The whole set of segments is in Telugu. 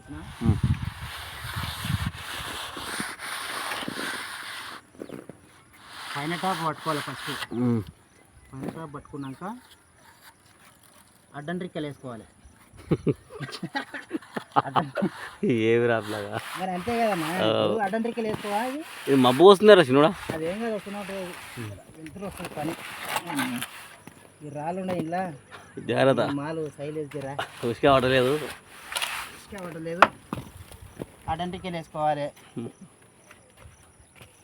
వచ్చిన పైన టాప్ పట్టుకోవాలి ఫస్ట్. పైన టాప్ పట్టుకున్నాక అడ్డం రిక్కలు వేసుకోవాలి. ఏమి రాట్లాగా మరి అంతే కదమ్మా, అడ్డం రిక్కలు వేసుకోవాలి. ఇది మబ్బు వస్తుందా చిన్నోడా? అదేం కాదు, వస్తున్నట్టు వెళ్తురు వస్తుంది పని. ఈ రాళ్ళు ఉన్నాయి ఇలా, జాగ్రత్త. మాలు సైలేజ్ రా ఉసుకే అవడలేదు. అడ్డం రిక్కలు వేసుకోవాలి.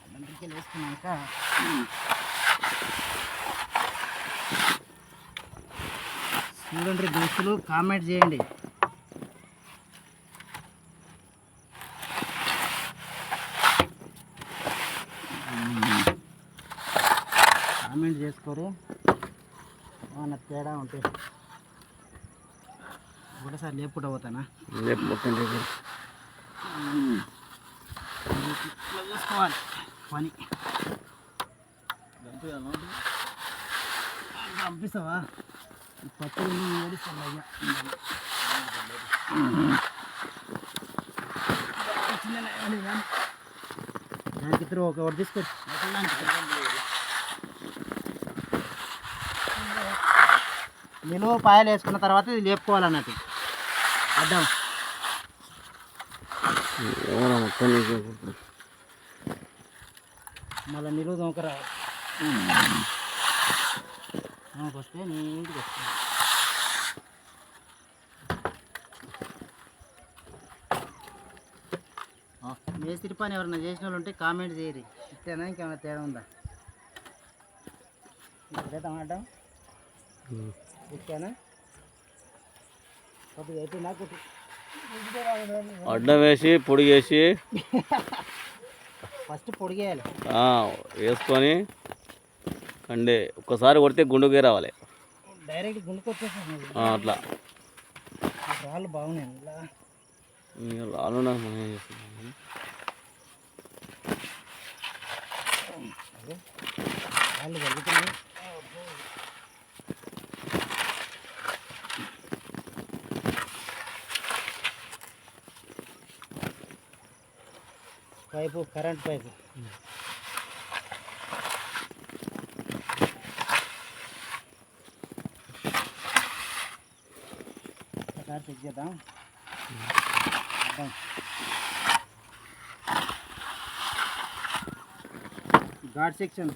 అడ్డం రిక్కలు వేసుకున్నాక చూడండి దోస్తులు, కామెంట్ చేయండి. కామెంట్ చేసుకోరు, ఏమన్నా తేడా ఉంటే. ఒకటేసారి లేపుకుంటూ పోతానా? చూసుకోవాలి పని. పంపిస్తావా? పత్తి ఏడిస్తాను అయ్యా. దానికి ఇద్దరు ఒకటి తీసుకొచ్చి నిలువ పాయలు వేసుకున్న తర్వాత ఇది లేపుకోవాలన్నట్టు అడ్డం. మళ్ళీ నిలువ దొంకరా వస్తే నీట్గా వస్తుంది. మేస్త్రి పని ఎవరైనా చేసిన వాళ్ళు ఉంటే కామెంట్ చేయరు. ఇట్లా ఇంకేమైనా తేడా ఉందా? టమాటా ఇచ్చానా కొద్దిగా అయితే నాకు అడ్డం వేసి పొడి వేసి ఫస్ట్ పొడిగేయాలి, వేసుకొని కండే ఒక్కసారి కొడితే గుండుకే రావాలి. డైరెక్ట్ గుండుకు వచ్చేసాను. అట్లా రాళ్ళు బాగున్నాయి. రాళ్ళు రాళ్ళు జరుగుతున్నాయి. Pipe, current pipe. ఒకసారి చెక్ చేద్దాం. ఘాట్ సెక్షన్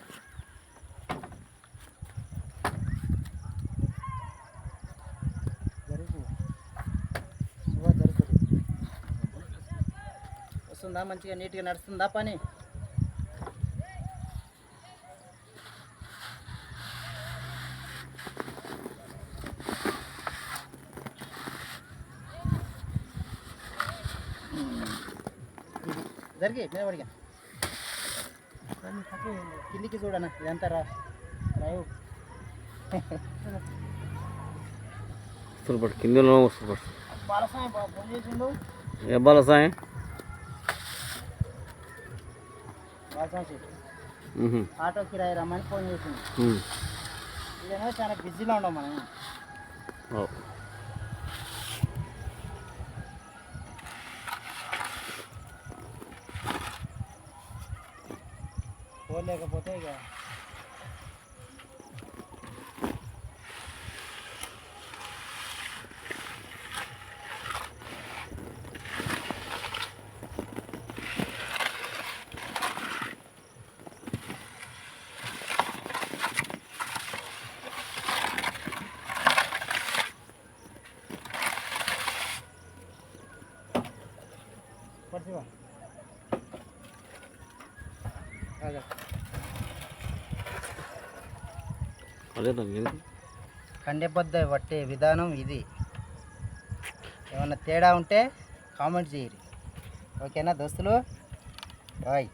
వస్తుందా? మంచిగా నీట్గా నడుస్తుందా పని? జరిగి నిలబడిగా కిందికి చూడనా, ఇదంతా రా లైవ్. కింద బాలసాయం ఫోన్ చేసిండు. ఏ బాలసాయం? ఆటో కిరాయి రమ్మని ఫోన్ చేసింది. ఇదేమో చాలా బిజీలో ఉన్నాం మనం. ఫోన్ లేకపోతే ఇక పడిచివా. కండెబద్ద పట్టే విధానం ఇది. ఏమన్నా తేడా ఉంటే కామెంట్ చేయరు. ఓకేనా దోస్తులు? బాయ్.